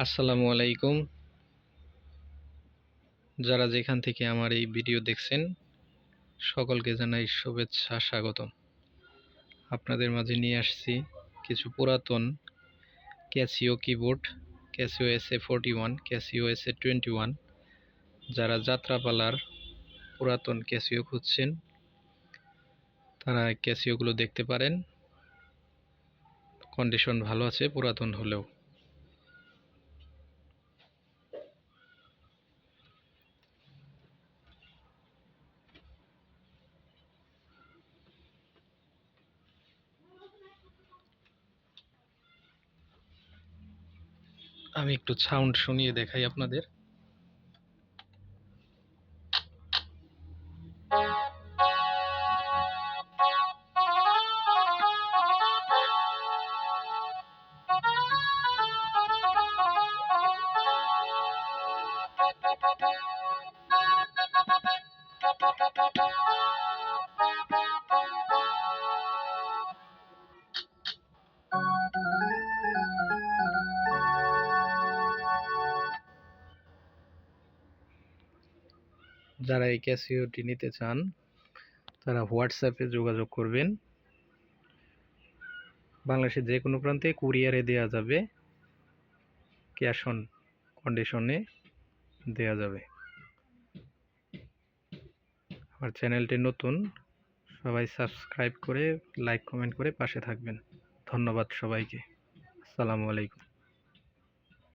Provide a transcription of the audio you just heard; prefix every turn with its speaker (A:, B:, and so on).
A: আসসালামু আলাইকুম। যারা যেখান থেকে আমার এই ভিডিও দেখছেন সকলকে জানাই শুভেচ্ছা, স্বাগতম। আপনাদের মাঝে নিয়ে আসছি কিছু পুরাতন Casio keyboard, Casio SA41, Casio SA21। যারা যাত্রাপালার পুরাতন ক্যাসিও খুঁজছেন তারা ক্যাসিওগুলো দেখতে পারেন। কন্ডিশন ভালো আছে পুরাতন হলেও। আমি একটু সাউন্ড শুনিয়ে দেখাই আপনাদের। যারা এই ক্যাসিওটি নিতে চান তারা হোয়াটসঅ্যাপে যোগাযোগ করবেন। বাংলাদেশের যে কোনো প্রান্তে কুরিয়ারে দেওয়া যাবে, ক্যাশ অন কন্ডিশনে দেওয়া যাবে। আমার চ্যানেলটি নতুন, সবাই সাবস্ক্রাইব করে লাইক কমেন্ট করে পাশে থাকবেন। ধন্যবাদ সবাইকে। আসসালামু আলাইকুম।